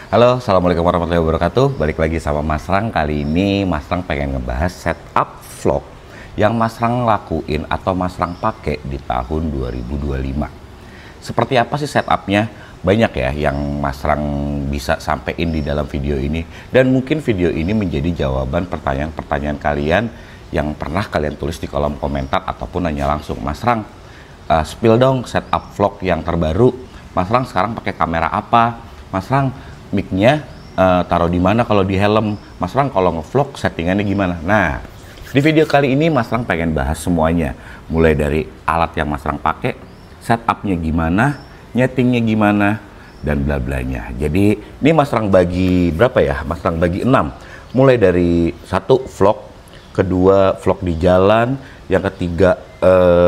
Halo, Assalamualaikum warahmatullahi wabarakatuh. Balik lagi sama Mas Rang. Kali ini Mas Rang pengen ngebahas setup vlog yang Mas Rang lakuin atau Mas Rang pakai di tahun 2025. Seperti apa sih setupnya? Banyak ya yang Mas Rang bisa sampein di dalam video ini. Dan mungkin video ini menjadi jawaban pertanyaan-pertanyaan kalian yang pernah kalian tulis di kolom komentar ataupun nanya langsung. Mas Rang, spill dong setup vlog yang terbaru. Mas Rang sekarang pakai kamera apa? Mas Rang, mic-nya taruh di mana kalau di helm? Mas Rang kalau ngevlog settingannya gimana? Nah, di video kali ini Mas Rang pengen bahas semuanya. Mulai dari alat yang Mas Rang pakai, setupnya gimana, nyetingnya gimana, dan bla-blanya. Jadi ini Mas Rang bagi berapa ya? Mas Rang bagi 6. Mulai dari satu vlog, kedua vlog di jalan, yang ketiga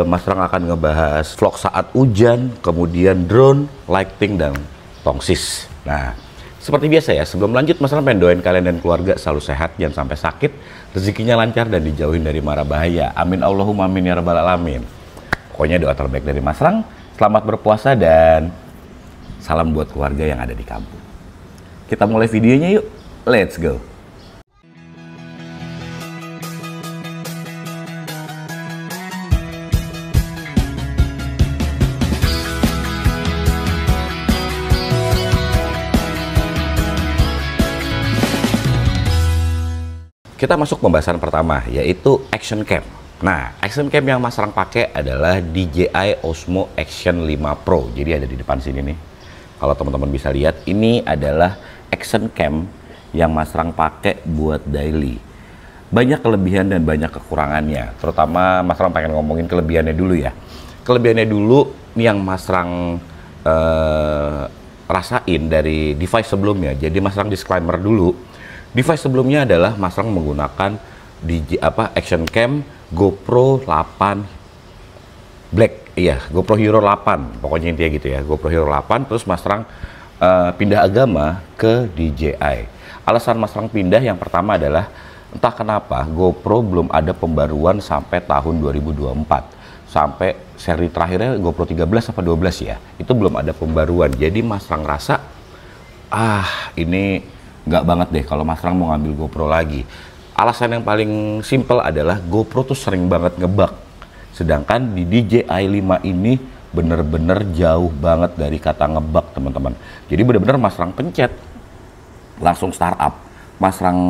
Mas Rang akan ngebahas vlog saat hujan, kemudian drone, lighting, dan tongsis. Nah, seperti biasa ya, sebelum lanjut Mas Rang pengen doain kalian dan keluarga selalu sehat, jangan sampai sakit, rezekinya lancar dan dijauhin dari mara bahaya. Amin Allahumma amin ya rabbal alamin. Pokoknya doa terbaik dari Mas Rang. Selamat berpuasa dan salam buat keluarga yang ada di kampung. Kita mulai videonya yuk. Let's go. Kita masuk pembahasan pertama, yaitu action cam. Nah, action cam yang Mas Rang pakai adalah DJI Osmo Action 5 Pro. Jadi ada di depan sini nih. Kalau teman-teman bisa lihat, ini adalah action cam yang Mas Rang pakai buat daily. Banyak kelebihan dan banyak kekurangannya. Terutama Mas Rang pengen ngomongin kelebihannya dulu ya. Kelebihannya dulu, ini yang Mas Rang rasain dari device sebelumnya. Jadi Mas Rang disclaimer dulu. Device sebelumnya adalah Mas Rang menggunakan action cam GoPro 8 Black, iya GoPro Hero 8, pokoknya intinya gitu ya, GoPro Hero 8. Terus Mas Rang pindah agama ke DJI. Alasan Mas Rang pindah yang pertama adalah entah kenapa GoPro belum ada pembaruan sampai tahun 2024, sampai seri terakhirnya GoPro 13 apa 12 ya, itu belum ada pembaruan. Jadi Mas Rang rasa ini nggak banget deh kalau Mas Rang mau ngambil GoPro lagi. Alasan yang paling simple adalah GoPro tuh sering banget ngebug. Sedangkan di DJI 5 ini bener-bener jauh banget dari kata ngebug, teman-teman. Jadi bener-bener Mas Rang pencet langsung startup. Mas Rang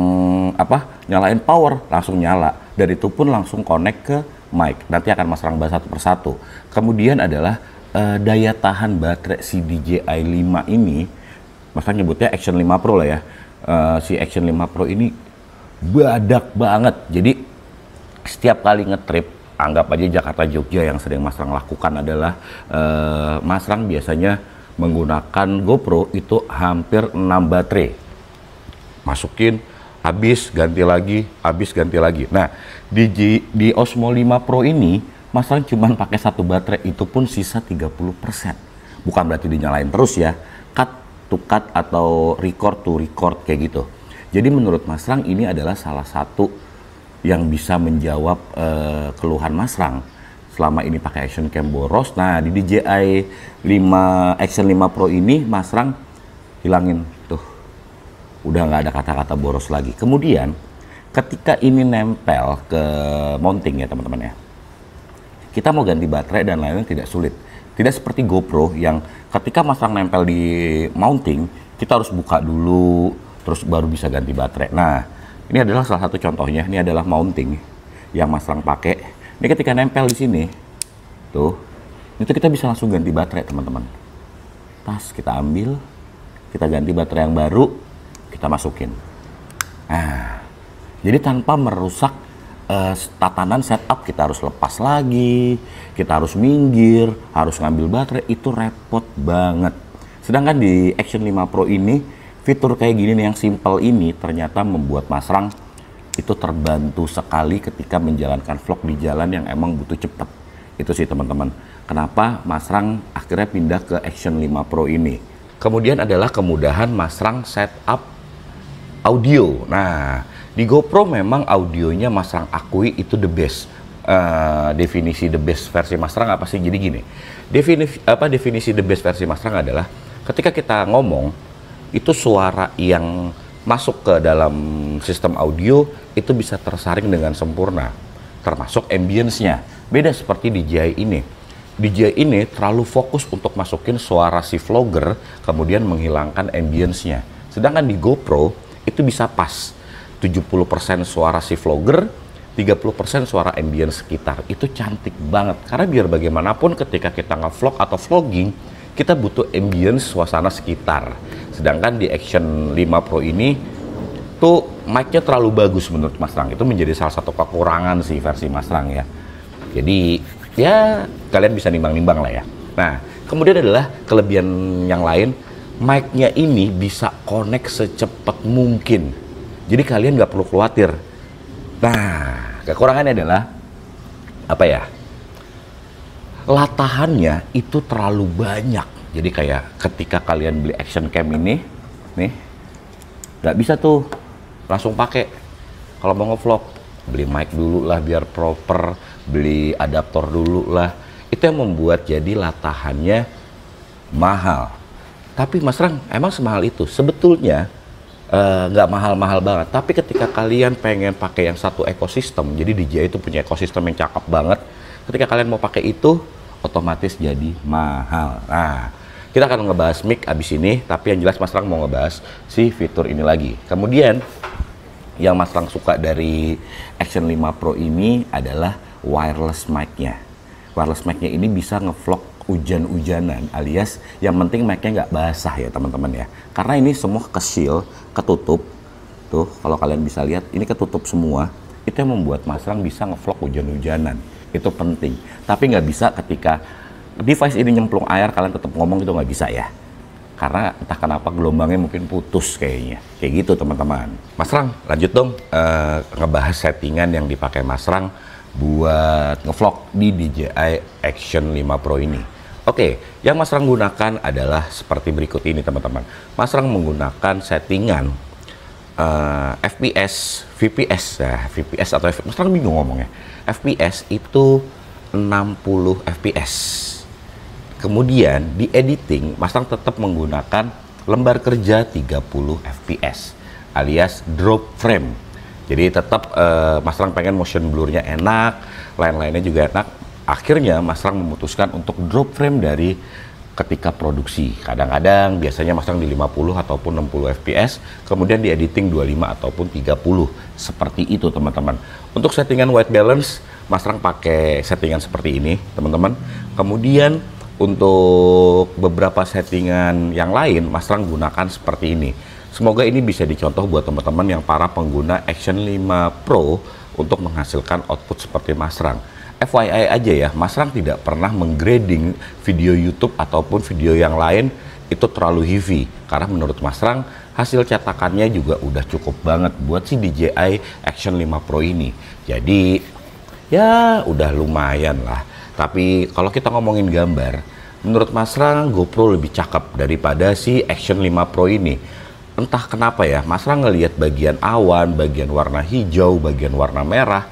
nyalain power langsung nyala. Dan itu pun langsung connect ke mic. Nanti akan Mas Rang bahas satu persatu. Kemudian adalah daya tahan baterai si DJI 5 ini, Mas Rang nyebutnya Action 5 Pro lah ya. Si Action 5 Pro ini badak banget. Jadi setiap kali ngetrip, anggap aja Jakarta Jogja yang sering Mas Rang lakukan adalah Mas Rang biasanya menggunakan GoPro itu hampir 6 baterai. Masukin, habis ganti lagi, habis ganti lagi. Nah, di Osmo 5 Pro ini Mas Rang cuma pakai satu baterai, itu pun sisa 30%. Bukan berarti dinyalain terus ya. Cut to cut atau record to record kayak gitu. Jadi menurut Mas Rang ini adalah salah satu yang bisa menjawab keluhan Mas Rang selama ini pakai action cam boros. Nah, di DJI 5 Action 5 Pro ini Mas Rang hilangin tuh. Udah nggak ada kata-kata boros lagi. Kemudian ketika ini nempel ke mounting ya teman-teman ya, kita mau ganti baterai dan lain-lain tidak sulit. Tidak seperti GoPro yang ketika Mas Rang nempel di mounting, kita harus buka dulu, terus baru bisa ganti baterai. Nah, ini adalah salah satu contohnya. Ini adalah mounting yang Mas Rang pakai. Ini ketika nempel di sini, tuh, itu kita bisa langsung ganti baterai, teman-teman. Tas kita ambil, kita ganti baterai yang baru, kita masukin. Nah, jadi tanpa merusak tatanan setup, kita harus lepas lagi, kita harus minggir, harus ngambil baterai, itu repot banget. Sedangkan di Action 5 Pro ini, fitur kayak gini nih yang simple ini ternyata membuat Mas Rang itu terbantu sekali ketika menjalankan vlog di jalan yang emang butuh cepet. Itu sih teman-teman, kenapa Mas Rang akhirnya pindah ke Action 5 Pro ini. Kemudian adalah kemudahan Mas Rang setup audio. Nah, di GoPro memang audionya Mas Rang akui itu the best. Definisi the best versi Mas Rang apa sih? Jadi gini, definisi the best versi Mas Rang adalah ketika kita ngomong itu suara yang masuk ke dalam sistem audio itu bisa tersaring dengan sempurna, termasuk ambience-nya. Beda seperti DJI ini. DJI ini terlalu fokus untuk masukin suara si vlogger, kemudian menghilangkan ambience-nya. Sedangkan di GoPro itu bisa pas, 70% suara si vlogger, 30% suara ambience sekitar. Itu cantik banget, karena biar bagaimanapun ketika kita nge-vlog atau vlogging, kita butuh ambience suasana sekitar. Sedangkan di Action 5 Pro ini tuh mic-nya terlalu bagus menurut Mas Rang. Itu menjadi salah satu kekurangan sih versi Mas Rang ya. Jadi ya kalian bisa nimbang-nimbang lah ya. Nah, kemudian adalah kelebihan yang lain, mic-nya ini bisa connect secepat mungkin. Jadi kalian nggak perlu khawatir. Nah, kekurangannya adalah apa ya? Latahannya itu terlalu banyak. Jadi kayak ketika kalian beli action cam ini, nih, nggak bisa tuh langsung pakai. Kalau mau ngevlog, beli mic dulu lah biar proper, beli adaptor dulu lah. Itu yang membuat jadi latahannya mahal. Tapi Mas Rang, emang semahal itu? Sebetulnya nggak mahal-mahal banget. Tapi ketika kalian pengen pakai yang satu ekosistem, jadi DJI itu punya ekosistem yang cakep banget. Ketika kalian mau pakai itu, otomatis jadi mahal. Nah, kita akan ngebahas mic abis ini, tapi yang jelas Mas Rang mau ngebahas si fitur ini lagi. Kemudian, yang Mas Rang suka dari Action 5 Pro ini adalah wireless mic-nya. Wireless mic-nya ini bisa ngevlog hujan-hujanan, alias yang penting mic-nya nggak basah ya teman-teman ya. Karena ini semua ke-seal, ketutup. Tuh, kalau kalian bisa lihat, ini ketutup semua. Itu yang membuat Mas Rang bisa ngevlog hujan-hujanan. Itu penting, tapi nggak bisa ketika device ini nyemplung air kalian tetap ngomong, itu nggak bisa ya, karena entah kenapa gelombangnya mungkin putus kayaknya, kayak gitu teman-teman. Mas Rang lanjut dong ngebahas settingan yang dipakai Mas Rang buat ngevlog di DJI Action 5 Pro ini. Oke, yang Mas Rang gunakan adalah seperti berikut ini teman-teman. Mas Rang menggunakan settingan FPS, VPS ya, VPS atau Mas Rang bingung ngomongnya. FPS itu 60 FPS. Kemudian di editing, Mas Rang tetap menggunakan lembar kerja 30 FPS alias drop frame. Jadi tetap Mas Rang pengen motion blurnya enak, lain-lainnya juga enak. Akhirnya Mas Rang memutuskan untuk drop frame dari ketika produksi. Kadang-kadang biasanya Mas Rang di 50 ataupun 60 FPS, kemudian di editing 25 ataupun 30. Seperti itu teman-teman. Untuk settingan white balance, Mas Rang pakai settingan seperti ini teman-teman. Kemudian untuk beberapa settingan yang lain, Mas Rang gunakan seperti ini. Semoga ini bisa dicontoh buat teman-teman yang para pengguna Action 5 Pro untuk menghasilkan output seperti Mas Rang. FYI aja ya, Mas Rang tidak pernah menggrading video YouTube ataupun video yang lain itu terlalu heavy. Karena menurut Mas Rang, hasil cetakannya juga udah cukup banget buat si DJI Action 5 Pro ini. Jadi, ya udah lumayan lah. Tapi kalau kita ngomongin gambar, menurut Mas Rang, GoPro lebih cakep daripada si Action 5 Pro ini. Entah kenapa ya, Mas Rang ngelihat bagian awan, bagian warna hijau, bagian warna merah,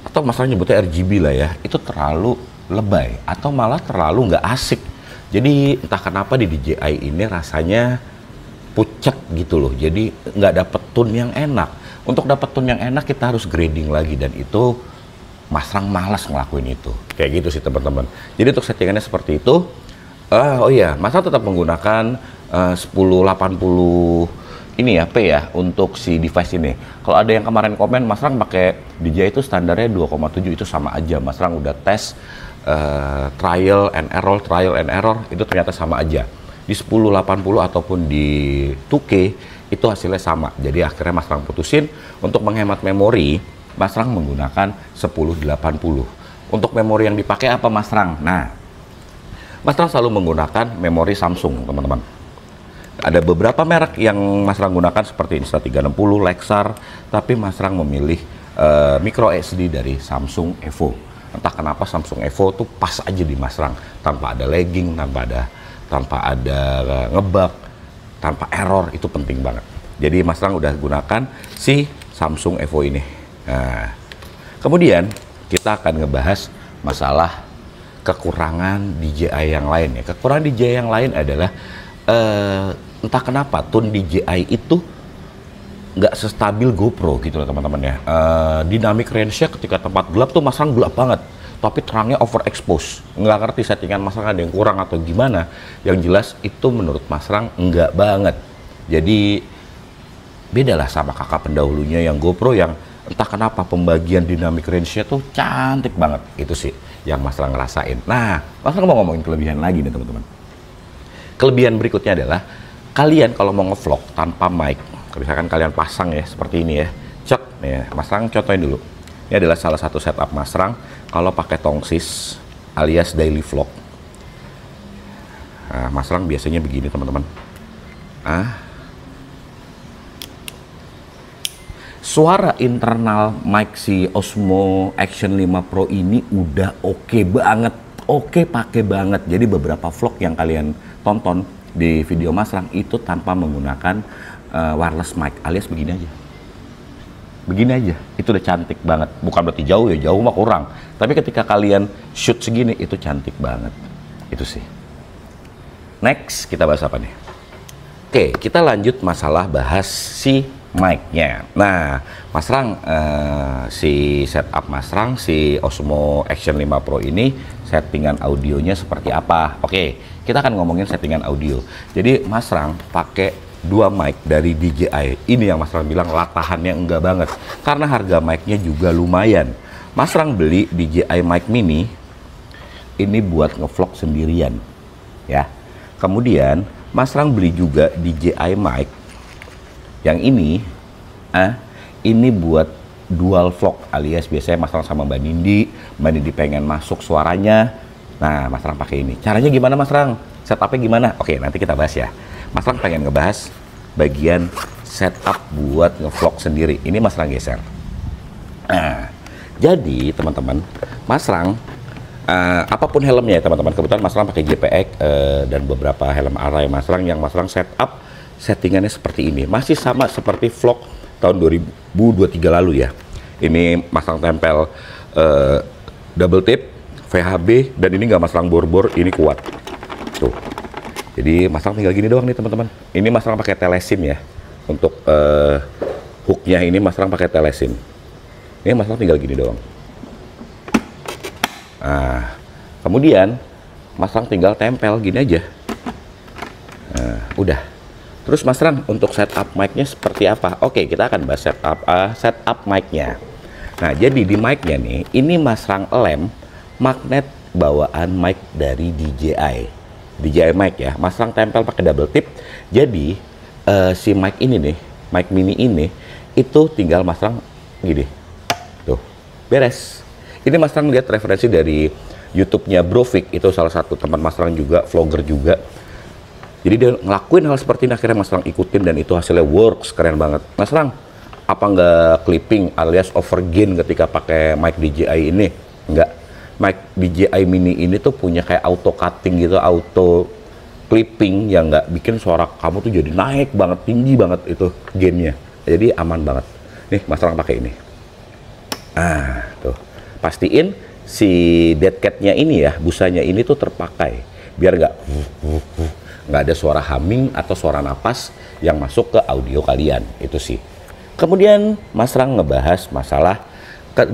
atau Mas Rang nyebutnya RGB lah ya, itu terlalu lebay atau malah terlalu nggak asik. Jadi entah kenapa di DJI ini rasanya pucet gitu loh, jadi nggak dapet tone yang enak. Untuk dapet tone yang enak kita harus grading lagi, dan itu Mas Rang malas ngelakuin itu. Kayak gitu sih teman-teman. Jadi untuk settingannya seperti itu. Oh iya, Mas Rang tetap menggunakan 1080 ini ya, P ya, untuk si device ini. Kalau ada yang kemarin komen, Mas Rang pakai DJI itu standarnya 2,7, itu sama aja. Mas Rang udah tes trial and error, itu ternyata sama aja. Di 1080 ataupun di 2K, itu hasilnya sama. Jadi akhirnya Mas Rang putusin untuk menghemat memori, Mas Rang menggunakan 1080. Untuk memori yang dipakai apa Mas Rang? Nah, Mas Rang selalu menggunakan memori Samsung, teman-teman. Ada beberapa merek yang Mas Rang gunakan seperti Insta360, Lexar, tapi Mas Rang memilih micro SD dari Samsung Evo. Entah kenapa Samsung Evo tuh pas aja di Mas Rang, tanpa ada lagging, tanpa ada ngebug, tanpa error, itu penting banget. Jadi Mas Rang udah gunakan si Samsung Evo ini. Nah, kemudian kita akan ngebahas masalah kekurangan DJI yang lain ya. Kekurangan DJI yang lain adalah entah kenapa tone DJI itu nggak sestabil GoPro gitu loh teman-teman ya. Dynamic range-nya ketika tempat gelap tuh Mas Rang gelap banget, tapi terangnya overexpose. Nggak ngerti settingan Mas Rang ada yang kurang atau gimana. Yang jelas itu menurut Mas Rang nggak banget. Jadi beda lah sama kakak pendahulunya yang GoPro yang entah kenapa pembagian dynamic range-nya tuh cantik banget. Itu sih yang Mas Rang ngerasain. Nah, Mas Rang mau ngomongin kelebihan lagi nih teman-teman. Kelebihan berikutnya adalah kalian kalau mau ngevlog tanpa mic, misalkan kalian pasang ya seperti ini ya, cek nih ya, Mas Rang contohin dulu. Ini adalah salah satu setup Mas Rang kalau pakai tongsis alias daily vlog. Nah, Mas Rang biasanya begini teman-teman. Suara internal mic si Osmo Action 5 Pro ini udah oke banget, oke pakai banget. Jadi beberapa vlog yang kalian tonton di video Mas Rang itu tanpa menggunakan wireless mic alias begini aja. Begini aja, itu udah cantik banget. Bukan berarti jauh ya, jauh mah kurang. Tapi ketika kalian shoot segini, itu cantik banget. Itu sih. Next, kita bahas apa nih? Oke, kita lanjut masalah bahas si mic-nya. Nah, Mas Rang, si setup Mas Rang, si Osmo Action 5 Pro ini, settingan audionya seperti apa? Oke, kita akan ngomongin settingan audio. Jadi, Mas Rang pakai dua mic dari DJI. Ini yang Mas Rang bilang latahannya enggak banget. Karena harga mic-nya juga lumayan. Mas Rang beli DJI Mic Mini, ini buat ngevlog sendirian. Ya. Kemudian, Mas Rang beli juga DJI Mic yang ini buat dual vlog alias biasanya Mas Rang sama Mbak Nindi pengen masuk suaranya. Nah, Mas Rang pakai ini. Caranya gimana Mas Rang? Setupnya gimana? Oke, nanti kita bahas ya. Mas Rang pengen ngebahas bagian setup buat ngevlog sendiri. Ini Mas Rang geser. Nah, jadi teman-teman, Mas Rang apapun helmnya ya teman-teman. Kebetulan Mas Rang pakai JPX dan beberapa helm array Mas Rang yang Mas Rang setup settingannya seperti ini. Masih sama seperti vlog tahun 2023 lalu ya. Ini Mas Rang tempel double tip, VHB, dan ini nggak Mas Rang bor-bor, ini kuat. Tuh. Jadi Mas Rang tinggal gini doang nih teman-teman. Ini Mas Rang pakai telesin ya. Untuk hooknya ini Mas Rang pakai telesin. Ini Mas Rang tinggal gini doang. Nah, kemudian Mas Rang tinggal tempel gini aja. Nah, udah. Terus Mas Rang untuk setup mic-nya seperti apa? Oke, kita akan bahas setup mic-nya. Nah, jadi di mic-nya nih, ini Mas Rang lem magnet bawaan mic dari DJI mic ya. Mas Rang tempel pakai double tip. Jadi si mic ini nih, mic mini ini itu tinggal Mas Rang gini. Tuh, beres. Ini Mas Rang lihat referensi dari YouTube-nya Brovik, itu salah satu teman Mas Rang juga, vlogger juga. Jadi dia ngelakuin hal seperti ini, akhirnya Mas Rang ikutin dan itu hasilnya works, keren banget. Mas Rang, apa nggak clipping alias overgain ketika pakai mic DJI ini? Enggak. Mic DJI Mini ini tuh punya kayak auto cutting gitu, auto clipping yang nggak bikin suara kamu tuh jadi naik banget, tinggi banget itu gainnya. Jadi aman banget. Nih Mas Rang pakai ini. Tuh. Pastiin si dead cat-nya ini ya, busanya ini tuh terpakai. Biar nggak ada suara humming atau suara napas yang masuk ke audio kalian. Itu sih. Kemudian Mas Rang ngebahas masalah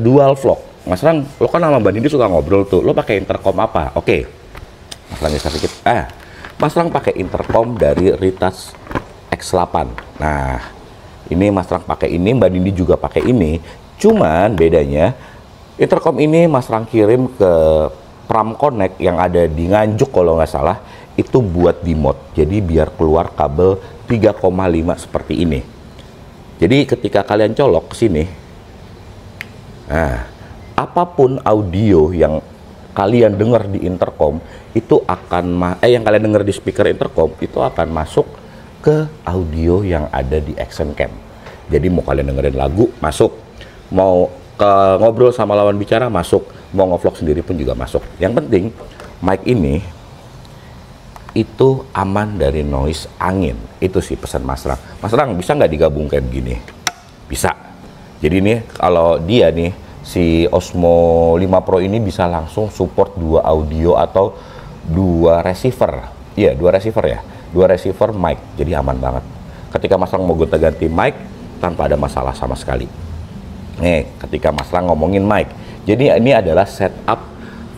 dual vlog. Mas Rang, lo kan sama Mbak Nindi suka ngobrol tuh, lo pakai intercom apa? Oke, Mas Rang geser sedikit. Mas Rang pakai intercom dari Ritas X8. Nah, ini Mas Rang pakai ini, Mbak Nindi juga pakai ini. Cuman bedanya, intercom ini Mas Rang kirim ke Pram Connect yang ada di Nganjuk kalau nggak salah, itu buat di mod. Jadi biar keluar kabel 3,5 seperti ini. Jadi ketika kalian colok ke sini, apapun audio yang kalian dengar di intercom itu akan yang kalian dengar di speaker intercom itu akan masuk ke audio yang ada di action cam. Jadi mau kalian dengerin lagu masuk, mau ngobrol sama lawan bicara masuk, mau ngevlog sendiri pun juga masuk. Yang penting mic ini itu aman dari noise angin. Itu sih pesan Mas Rang. Mas Rang bisa nggak digabungkan gini? Bisa. Jadi nih kalau dia nih si Osmo 5 Pro ini bisa langsung support 2 audio atau 2 receiver. Iya, 2 receiver ya. 2 receiver, mic, jadi aman banget. Ketika Mas Rang mau gonta-ganti mic tanpa ada masalah sama sekali. Nih, ketika Mas Rang ngomongin mic. Jadi ini adalah setup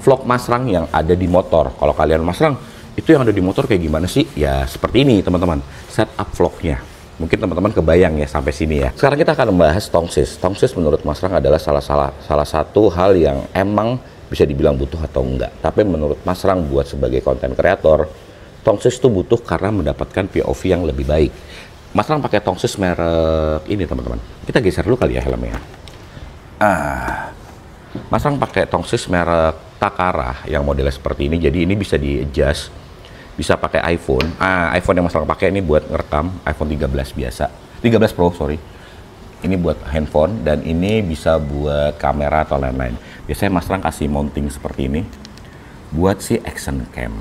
vlog Mas Rang yang ada di motor. Kalau kalian Mas Rang, itu yang ada di motor kayak gimana sih? Ya seperti ini teman-teman, setup vlognya. Mungkin teman-teman kebayang ya sampai sini ya. Sekarang kita akan membahas tongsis. Tongsis menurut Mas Rang adalah salah satu hal yang emang bisa dibilang butuh atau enggak. Tapi menurut Mas Rang buat sebagai konten kreator, tongsis itu butuh karena mendapatkan POV yang lebih baik. Mas Rang pakai tongsis merek ini teman-teman. Kita geser dulu kali ya helmnya. Mas Rang pakai tongsis merek Takara yang modelnya seperti ini. Jadi ini bisa di-adjust, bisa pakai iPhone. iPhone yang Mas Rang pakai ini buat ngerekam, iPhone 13 biasa. 13 Pro, sorry. Ini buat handphone dan ini bisa buat kamera atau lain-lain. Biasanya Mas Rang kasih mounting seperti ini buat si action cam.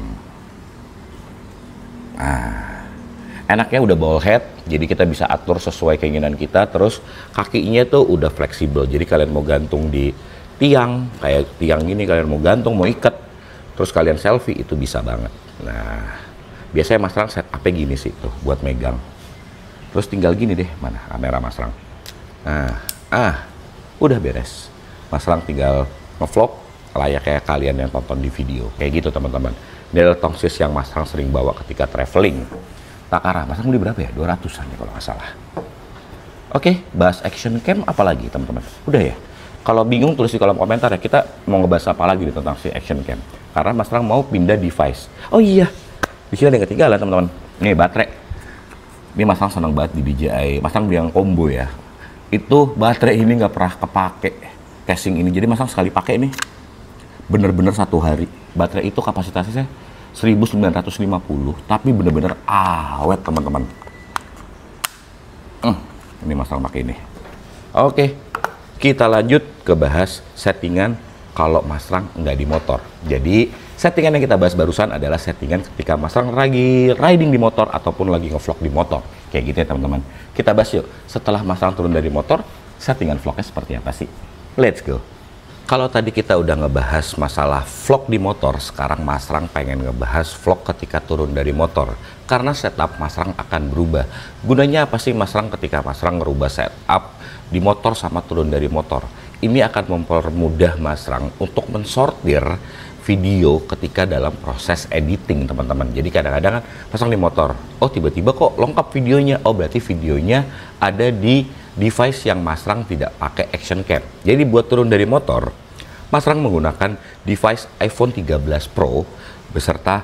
Enaknya udah ball head, jadi kita bisa atur sesuai keinginan kita. Terus kakinya tuh udah fleksibel, jadi kalian mau gantung di tiang, kayak tiang gini, kalian mau gantung, mau ikat, terus kalian selfie, itu bisa banget. Nah, biasanya Mas Rang setupnya gini sih, tuh buat megang. Terus tinggal gini deh, mana kamera Mas Rang. Udah beres. Mas Rang tinggal ngevlog layaknya kalian yang tonton di video, kayak gitu teman-teman. Ini adalah tongsis yang Mas Rang sering bawa ketika traveling. Takara, Mas Rang beli berapa ya? 200-an ya kalau nggak salah. Oke, bahas action cam apa lagi teman-teman? Udah ya? Kalau bingung tulis di kolom komentar ya, kita mau ngebahas apa lagi nih tentang si action cam. Karena Mas Rang mau pindah device. Oh iya, di sini ada yang ketinggalan teman-teman. Nih baterai. Ini Mas Rang senang banget di DJI. Mas Rang beli yang combo ya. Itu baterai ini nggak pernah kepake casing ini. Jadi Mas Rang sekali pakai ini bener-bener 1 hari. Baterai itu kapasitasnya 1950, tapi bener-bener awet teman-teman. Ini Mas Rang pakai ini. Oke, kita lanjut ke bahas settingan kalau Mas Rang nggak di motor. Jadi settingan yang kita bahas barusan adalah settingan ketika Mas Rang lagi riding di motor ataupun lagi ngevlog di motor. Kayak gitu ya teman-teman. Kita bahas yuk, setelah Mas Rang turun dari motor, settingan vlognya seperti apa sih? Let's go. Kalau tadi kita udah ngebahas masalah vlog di motor, sekarang Mas Rang pengen ngebahas vlog ketika turun dari motor. Karena setup Mas Rang akan berubah. Gunanya apa sih Mas Rang ketika Mas Rang ngerubah setup di motor sama turun dari motor? Ini akan mempermudah Mas Rang untuk mensortir video ketika dalam proses editing teman-teman. Jadi kadang-kadang kan Mas Rang di motor, oh tiba-tiba kok lengkap videonya, oh berarti videonya ada di device yang Mas Rang tidak pakai action cam. Jadi buat turun dari motor, Mas Rang menggunakan device iPhone 13 Pro beserta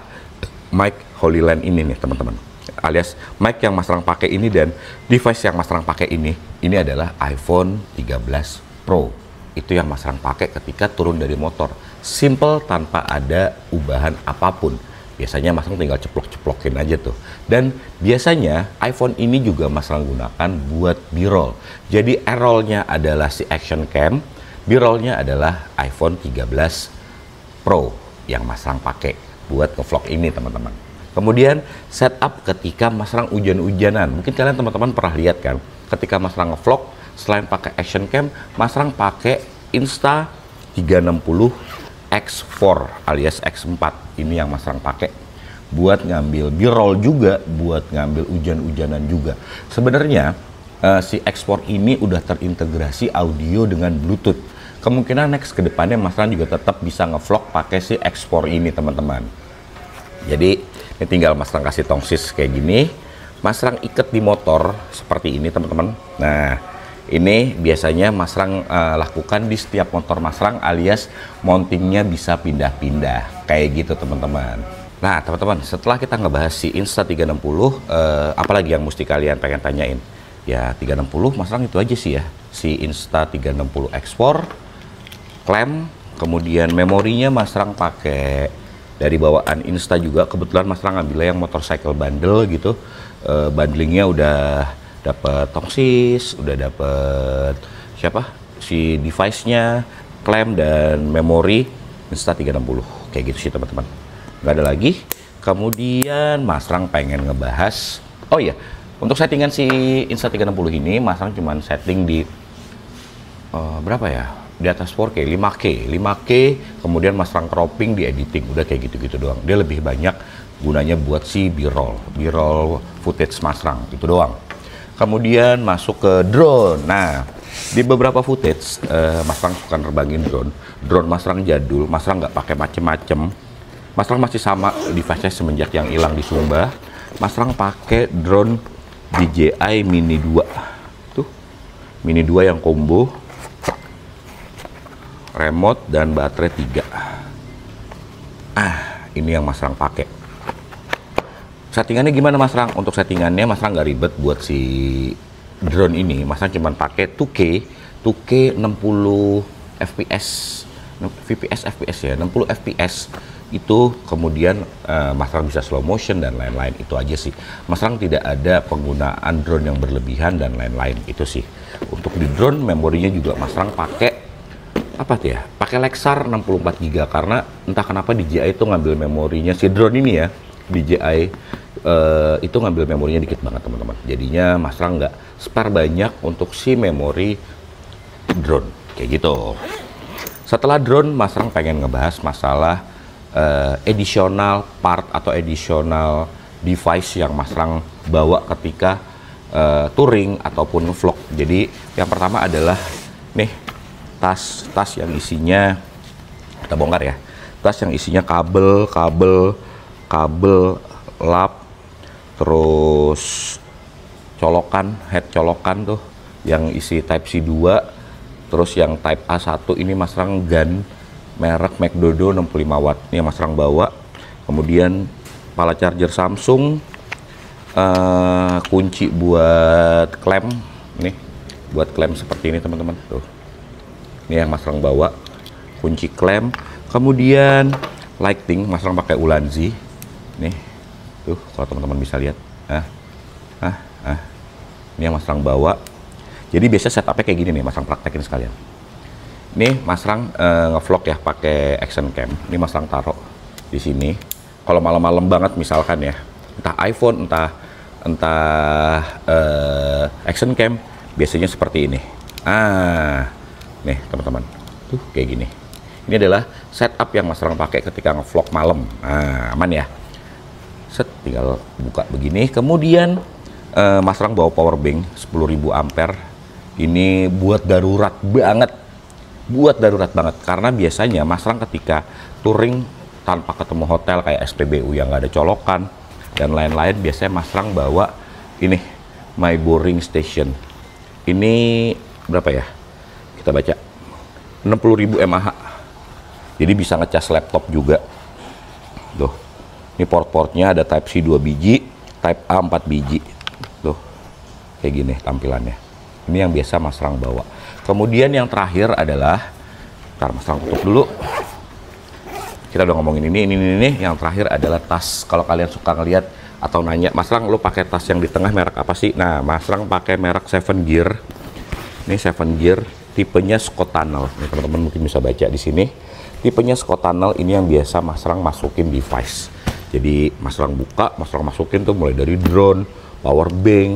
mic Holyland ini nih teman-teman. Alias mic yang Mas Rang pakai ini dan device yang Mas Rang pakai ini adalah iPhone 13 Pro. Itu yang Mas Rang pakai ketika turun dari motor. Simple tanpa ada ubahan apapun. Biasanya Mas Rang tinggal ceplok-ceplokin aja tuh. Dan biasanya iPhone ini juga Mas Rang gunakan buat B-roll. Jadi A-rollnya adalah si action cam, B-rollnya adalah iPhone 13 Pro yang Mas Rang pakai buat ngevlog ini teman-teman. Kemudian setup ketika Mas Rang hujan-hujanan. Mungkin kalian teman-teman pernah lihat kan, ketika Mas Rang ngevlog selain pakai action cam, Mas Rang pakai Insta360 X4 alias X4. Ini yang Mas Rang pakai buat ngambil B-roll juga, buat ngambil hujan-hujanan juga. Sebenarnya si X4 ini udah terintegrasi audio dengan Bluetooth. Kemungkinan next ke depannya Mas Rang juga tetap bisa ngevlog pakai si X4 ini teman-teman. Jadi ini tinggal Mas Rang kasih tongsis kayak gini, Mas Rang ikat di motor seperti ini teman-teman. Nah, ini biasanya Mas Rang lakukan di setiap motor Mas Rang, alias mountingnya bisa pindah-pindah kayak gitu teman-teman. Nah teman-teman, setelah kita ngebahas si Insta360, apalagi yang mesti kalian pengen tanyain? Ya 360 Mas Rang itu aja sih ya, si Insta360 X4, clamp, kemudian memorinya Mas Rang pakai dari bawaan Insta juga. Kebetulan Mas Rang ngambilnya yang motorcycle bundle gitu, bundlingnya udah dapat tongsis, udah dapat si device-nya, clamp dan memori Insta360 kayak gitu sih teman-teman. Nggak ada lagi. Kemudian Mas Rang pengen ngebahas, oh iya, untuk settingan si Insta360 ini Mas Rang cuman setting di berapa ya, di atas 4K, 5K, kemudian Mas Rang cropping di editing, udah kayak gitu-gitu doang. Dia lebih banyak gunanya buat si B-roll footage Mas Rang, itu doang. Kemudian masuk ke drone. Nah, di beberapa footage Mas Rang suka nerbangin drone Mas Rang jadul, Mas Rang nggak pakai macem-macem. Mas Rang masih sama device-nya semenjak yang hilang di Sumba. Mas Rang pakai drone DJI Mini 2. Tuh, Mini 2 yang combo, remote dan baterai 3. Ini yang Mas Rang pakai. Settingannya gimana Mas Rang? Untuk settingannya Mas Rang nggak ribet buat si drone ini. Mas Rang cuma pakai 2K 60 fps, FPS ya, 60 fps itu. Kemudian Mas Rang bisa slow motion dan lain-lain, itu aja sih. Mas Rang tidak ada penggunaan drone yang berlebihan dan lain-lain, itu sih. Untuk di drone memorinya juga Mas Rang pakai apa tuh ya? Pakai Lexar 64 GB, karena entah kenapa DJI itu ngambil memorinya si drone ini ya. DJI itu ngambil memorinya dikit banget teman-teman. Jadinya Mas Rang nggak spare banyak untuk si memori drone kayak gitu. Setelah drone, Mas Rang pengen ngebahas masalah additional part atau additional device yang Mas Rang bawa ketika touring ataupun vlog. Jadi yang pertama adalah nih tas yang isinya, kita bongkar ya, tas yang isinya kabel lap, terus colokan, head colokan tuh yang isi type C 2, terus yang type A1 ini Mas Rang gun merek McDodo 65 watt ini yang Mas Rang bawa. Kemudian pala charger Samsung, kunci buat klem, nih buat klem seperti ini teman-teman tuh, ini yang Mas Rang bawa, kunci klem. Kemudian lighting Mas Rang pakai Ulanzi nih tuh, kalau teman-teman bisa lihat. Ini yang Mas Rang bawa. Jadi biasa setupnya kayak gini nih, Mas Rang praktekin sekalian. Ini Mas Rang ngevlog ya pakai action cam. Ini Mas Rang taruh di sini. Kalau malam-malam banget misalkan ya, entah iPhone, entah action cam, biasanya seperti ini. Nih teman-teman, tuh kayak gini. Ini adalah setup yang Mas Rang pakai ketika ngevlog malam. Aman ya. Set, tinggal buka begini. Kemudian Mas Rang bawa power bank 10.000 ampere. Ini buat darurat banget. Karena biasanya Mas Rang ketika touring tanpa ketemu hotel kayak SPBU yang nggak ada colokan dan lain-lain, biasanya Mas Rang bawa ini My Boring Station. Ini berapa ya? Kita baca 60.000 mAh. Jadi bisa ngecas laptop juga. Tuh. Ini port-portnya ada Type C 2 biji, Type A 4 biji. Tuh, kayak gini tampilannya. Ini yang biasa Mas Rang bawa. Kemudian yang terakhir adalah, ntar Mas Rang tutup dulu. Kita udah ngomongin ini. Yang terakhir adalah tas. Kalau kalian suka ngeliat atau nanya, Mas Rang lu pakai tas yang di tengah merek apa sih? Nah, Mas Rang pakai merek 7 Gear. Ini 7 Gear, tipenya Scott Tunnel. Nih teman-teman mungkin bisa baca di sini. Tipenya Scott Tunnel ini yang biasa Mas Rang masukin device. Jadi Mas Rang buka, Mas Rang masukin tuh mulai dari drone, power bank,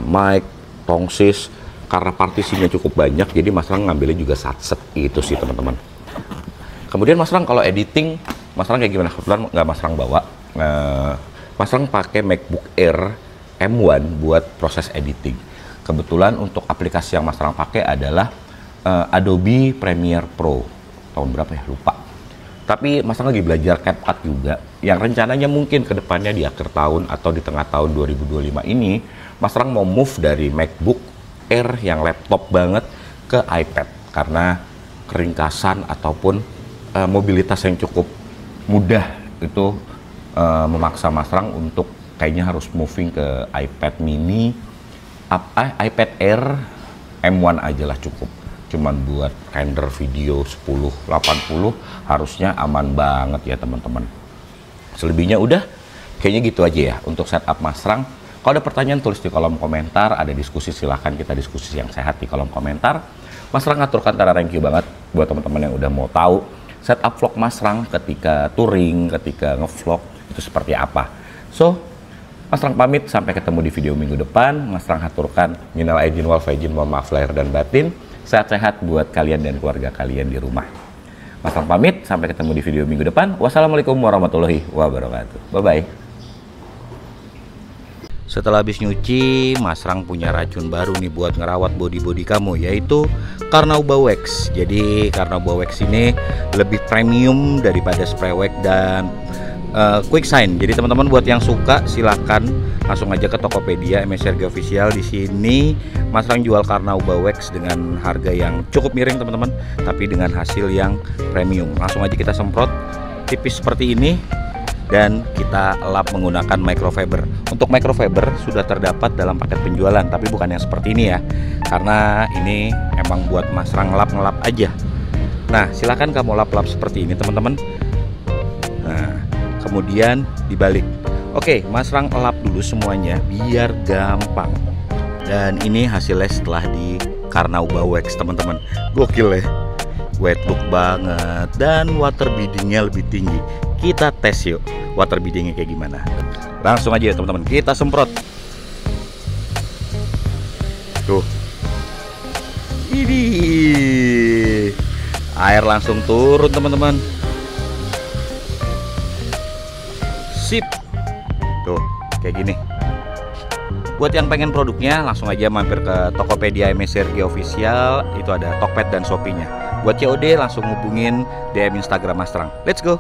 mic, tongsis. Karena partisinya cukup banyak, jadi Mas Rang ngambilnya juga satset. Itu sih teman-teman. Kemudian Mas Rang kalau editing, Mas Rang kayak gimana? Kebetulan nggak Mas Rang bawa. Mas Rang pakai MacBook Air M1 buat proses editing. Kebetulan untuk aplikasi yang Mas Rang pakai adalah Adobe Premiere Pro. Tahun berapa ya? Lupa. Tapi Mas Rang lagi belajar CapCut juga, yang rencananya mungkin kedepannya di akhir tahun atau di tengah tahun 2025 ini, Mas Rang mau move dari MacBook Air yang laptop banget ke iPad, karena keringkasan ataupun mobilitas yang cukup mudah itu memaksa Mas Rang untuk kayaknya harus moving ke iPad mini, iPad Air M1 aja lah cukup. Cuman buat render video 1080 harusnya aman banget ya teman-teman. Selebihnya udah kayaknya gitu aja ya untuk setup Mas Rang. Kalau ada pertanyaan tulis di kolom komentar, ada diskusi silahkan kita diskusi yang sehat di kolom komentar. Mas Rang aturkan karena thank you banget buat teman-teman yang udah mau tahu setup vlog Mas Rang ketika touring, ketika ngevlog itu seperti apa. So, Mas Rang pamit, sampai ketemu di video minggu depan. Mas Rang aturkan minal aidin wal faizin, mohon maaf lahir dan batin. Sehat-sehat buat kalian dan keluarga kalian di rumah. Mas Rang pamit, sampai ketemu di video minggu depan. Wassalamualaikum warahmatullahi wabarakatuh. Bye-bye. Setelah habis nyuci, Mas Rang punya racun baru nih buat ngerawat body-body kamu, yaitu Carnauba Wax. Jadi Carnauba Wax ini lebih premium daripada spray wax dan quick shine. Jadi teman-teman buat yang suka silakan langsung aja ke Tokopedia MSRG Official. Di sini Mas Rang jual Carnauba Wax dengan harga yang cukup miring teman-teman, tapi dengan hasil yang premium. Langsung aja kita semprot tipis seperti ini dan kita lap menggunakan microfiber. Untuk microfiber sudah terdapat dalam paket penjualan, tapi bukan yang seperti ini ya, karena ini emang buat Mas Rang ngelap aja. Nah silahkan kamu lap seperti ini teman-teman. Nah kemudian dibalik. Oke, Mas Rang lap dulu semuanya biar gampang. Dan ini hasilnya setelah di Carnauba Wax teman-teman. Gokil ya, wet look banget dan water biddingnya lebih tinggi. Kita tes yuk water biddingnya kayak gimana. Langsung aja teman-teman kita semprot. Tuh, ini air langsung turun teman-teman. Sip. Tuh kayak gini. Buat yang pengen produknya langsung aja mampir ke Tokopedia MSRG Official. Itu ada Tokped dan Shopee-nya. Buat COD langsung hubungin DM Instagram Mas Rang. Let's go.